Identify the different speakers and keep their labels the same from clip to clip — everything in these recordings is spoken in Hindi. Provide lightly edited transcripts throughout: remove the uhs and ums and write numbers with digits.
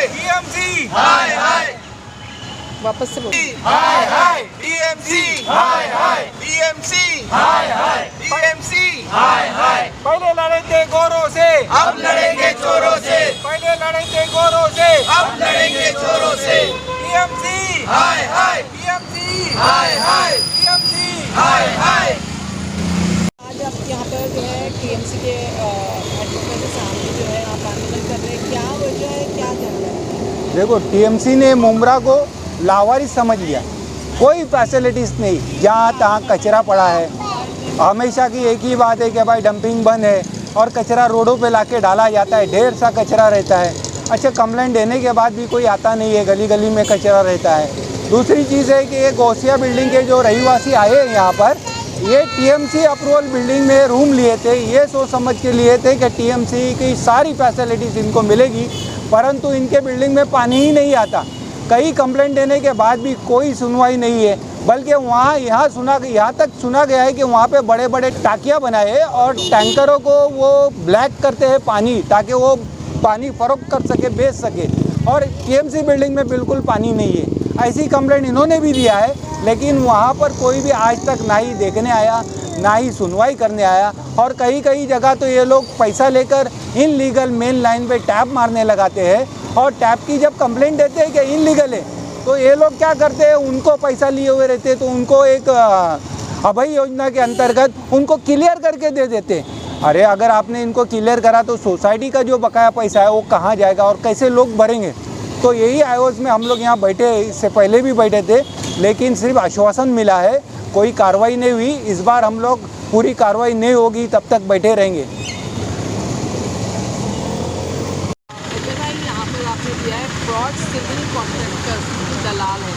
Speaker 1: टीएमसी हाय हाय,
Speaker 2: वापस से बोलो।
Speaker 1: हाय हाय टीएमसी हाय हाय, टीएमसी हाय हाय, टीएमसी हाय हाय। पहले लड़े थे गोरों से, अब लड़ेंगे चोरों से। पहले लड़े थे गोरों से, अब लड़ेंगे चोरों से। टीएमसी हाय हाय, टीएमसी हाय हाय, टीएमसी हाय हाय।
Speaker 2: आज आप यहाँ पर जो है टीएमसी के हेडक्वार्टर के सामने जो है आप आंदोलन कर रहे हैं, क्या वजह है, क्या चल रहा है?
Speaker 3: देखो, टीएमसी ने मुमरा को लावारिस समझ लिया। कोई फैसिलिटीज़ नहीं, जहाँ तहाँ कचरा पड़ा है। हमेशा की एक ही बात है कि भाई डंपिंग बंद है और कचरा रोडों पे लाके डाला जाता है, ढेर सा कचरा रहता है। अच्छा, कंप्लेंट देने के बाद भी कोई आता नहीं है, गली गली में कचरा रहता है। दूसरी चीज़ है कि ये गौसिया बिल्डिंग के जो रहीवासी आए हैं यहाँ पर, ये टीएमसी अप्रूवल बिल्डिंग में रूम लिए थे, ये सोच समझ के लिए थे कि टीएमसी की सारी फैसिलिटीज़ इनको मिलेगी, परंतु इनके बिल्डिंग में पानी ही नहीं आता। कई कंप्लेंट देने के बाद भी कोई सुनवाई नहीं है, बल्कि यहाँ तक सुना गया है कि वहाँ पे बड़े बड़े टाकियाँ बनाए और टैंकरों को वो ब्लैक करते हैं पानी, ताकि वो पानी फरोख्त कर सके, बेच सके। और टीएमसी बिल्डिंग में बिल्कुल पानी नहीं है। ऐसी कंप्लेंट इन्होंने भी दिया है, लेकिन वहाँ पर कोई भी आज तक ना ही देखने आया, ना ही सुनवाई करने आया। और कई कई जगह तो ये लोग पैसा लेकर इनलीगल मेन लाइन पे टैप मारने लगाते हैं, और टैप की जब कंप्लेंट देते हैं कि इनलीगल है, तो ये लोग क्या करते हैं, उनको पैसा लिए हुए रहते हैं तो उनको एक अभय योजना के अंतर्गत उनको क्लियर करके दे देते हैं। अरे, अगर आपने इनको क्लियर करा तो सोसाइटी का जो बकाया पैसा है वो कहाँ जाएगा और कैसे लोग भरेंगे? तो यही आयोज में हम लोग यहाँ बैठे, इससे पहले भी बैठे थे, लेकिन सिर्फ आश्वासन मिला है, कोई कार्रवाई नहीं हुई। इस बार हम लोग पूरी कार्रवाई नहीं होगी तब तक बैठे रहेंगे।
Speaker 2: यहाँ पर आपने दिया है फ्रॉड सिविल कॉन्ट्रैक्टर दलाल है,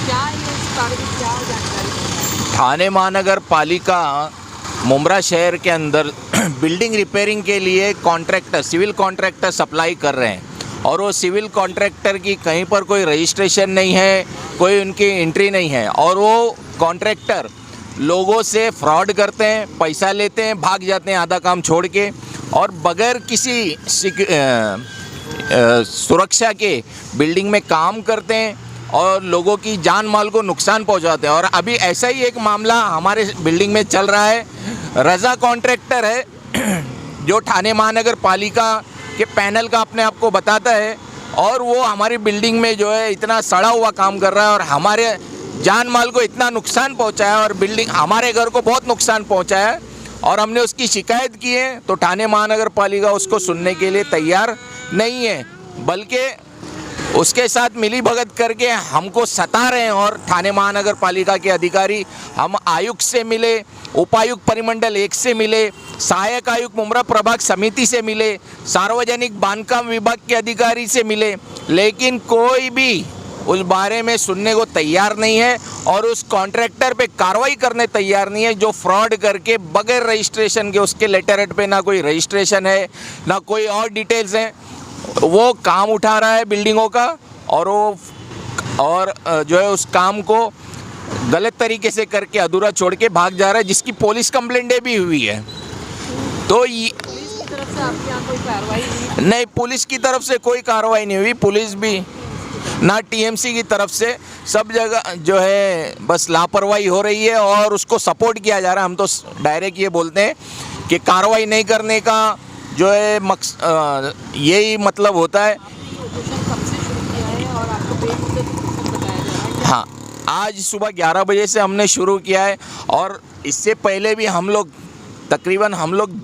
Speaker 2: क्या ये इस बारे में क्या जानकारी?
Speaker 4: ठाणे महानगर पालिका मुमरा शहर के अंदर बिल्डिंग रिपेयरिंग के लिए कॉन्ट्रैक्टर, सिविल कॉन्ट्रैक्टर सप्लाई कर रहे हैं, और वो सिविल कॉन्ट्रैक्टर की कहीं पर कोई रजिस्ट्रेशन नहीं है, कोई उनकी एंट्री नहीं है, और वो कॉन्ट्रैक्टर लोगों से फ्रॉड करते हैं, पैसा लेते हैं, भाग जाते हैं आधा काम छोड़ के, और बगैर किसी सुरक्षा के बिल्डिंग में काम करते हैं और लोगों की जान माल को नुकसान पहुंचाते हैं। और अभी ऐसा ही एक मामला हमारे बिल्डिंग में चल रहा है। रज़ा कॉन्ट्रैक्टर है जो ठाणे महानगर पालिका के पैनल का अपने आप को बताता है, और वो हमारी बिल्डिंग में जो है इतना सड़ा हुआ काम कर रहा है और हमारे जान माल को इतना नुकसान पहुंचाया, और बिल्डिंग हमारे घर को बहुत नुकसान पहुंचाया है। और हमने उसकी शिकायत की है, तो ठाणे महानगर पालिका उसको सुनने के लिए तैयार नहीं है, बल्कि उसके साथ मिली भगत करके हमको सता रहे हैं। और ठाणे महानगर पालिका के अधिकारी, हम आयुक्त से मिले, उपायुक्त परिमंडल 1 से मिले, सहायक आयुक्त मुमरा प्रभाग समिति से मिले, सार्वजनिक बांधकाम विभाग के अधिकारी से मिले, लेकिन कोई भी उस बारे में सुनने को तैयार नहीं है और उस कॉन्ट्रैक्टर पे कार्रवाई करने तैयार नहीं है, जो फ्रॉड करके बगैर रजिस्ट्रेशन के, उसके लेटरहेड पे ना कोई रजिस्ट्रेशन है ना कोई और डिटेल्स हैं, वो काम उठा रहा है बिल्डिंगों का, और जो है उस काम को गलत तरीके से करके अधूरा छोड़ के भाग जा रहा है, जिसकी पुलिस कंप्लेंटें भी हुई है। तो ये
Speaker 2: पुलिस की तरफ से आपके यहाँ कोई कार्रवाई
Speaker 4: नहीं, पुलिस की तरफ से कोई कार्रवाई नहीं हुई, पुलिस भी ना टीएमसी की तरफ से, सब जगह जो है बस लापरवाही हो रही है और उसको सपोर्ट किया जा रहा है। हम तो डायरेक्ट ये बोलते हैं कि कार्रवाई नहीं करने का जो है यही मतलब होता है। हाँ, आज सुबह 11 बजे से हमने शुरू किया है, और इससे पहले भी हम लोग तकरीबन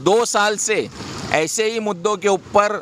Speaker 4: 2 साल से ऐसे ही मुद्दों के ऊपर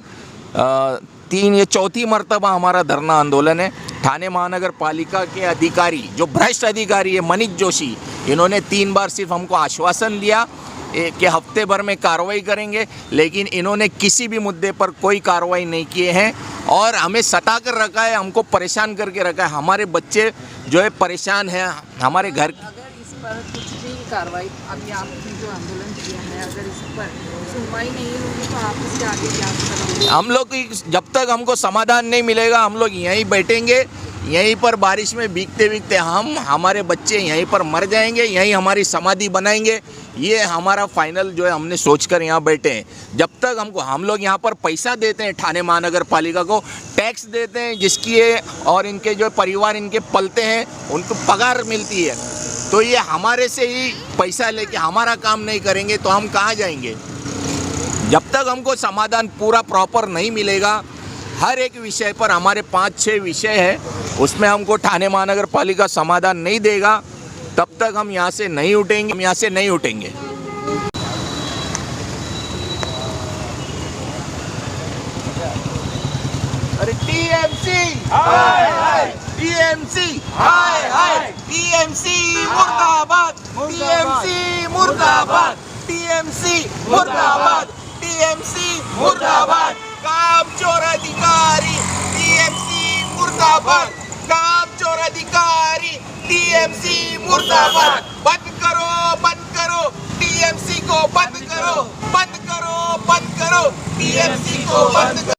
Speaker 4: 3 या 4थी मरतबा हमारा धरना आंदोलन है। ठाणे महानगर पालिका के अधिकारी, जो भ्रष्ट अधिकारी है मनीष जोशी, इन्होंने 3 बार सिर्फ हमको आश्वासन दिया कि हफ्ते भर में कार्रवाई करेंगे, लेकिन इन्होंने किसी भी मुद्दे पर कोई कार्रवाई नहीं किए हैं और हमें सता कर रखा है, हमको परेशान करके रखा है। हमारे बच्चे जो है परेशान हैं, हमारे घर
Speaker 2: अगर इस पर कुछ भी कार्रवाई अभी आपने जो आंदोलन किया है, अगर इस पर सुनवाई नहीं होगी तो आप इसके आगे क्या करेंगे?
Speaker 4: हम लोग की जब तक हमको समाधान नहीं मिलेगा हम लोग यहीं बैठेंगे, यहीं पर बारिश में भीगते भीगते हमारे बच्चे यहीं पर मर जाएंगे, यहीं हमारी समाधि बनाएंगे। ये हमारा फाइनल जो है हमने सोचकर यहाँ बैठे हैं। जब तक हम लोग यहाँ पर पैसा देते हैं, ठाणे महानगर पालिका को टैक्स देते हैं, जिसकी ये और इनके जो परिवार इनके पलते हैं उनको पगार मिलती है, तो ये हमारे से ही पैसा लेके हमारा काम नहीं करेंगे तो हम कहाँ जाएंगे? जब तक हमको समाधान पूरा प्रॉपर नहीं मिलेगा, हर एक विषय पर हमारे 5-6 विषय है, उसमें हमको ठाणे महानगर पालिका समाधान नहीं देगा, तब तक हम यहाँ से नहीं उठेंगे। अरे टीएमसी हाय हाय, टीएमसी हाय हाय, टीएमसी मुर्दाबाद, टीएमसी मुर्दाबाद, टीएमसी मुर्दाबाद, टीएमसी मुर्दाबाद, काम चोर अधिकारी, टीएमसी मुर्दाबाद, काम चोर अधिकारी, टीएमसी मुर्दाबाद, बंद करो टीएमसी को बंद करो टीएमसी को बंद करो।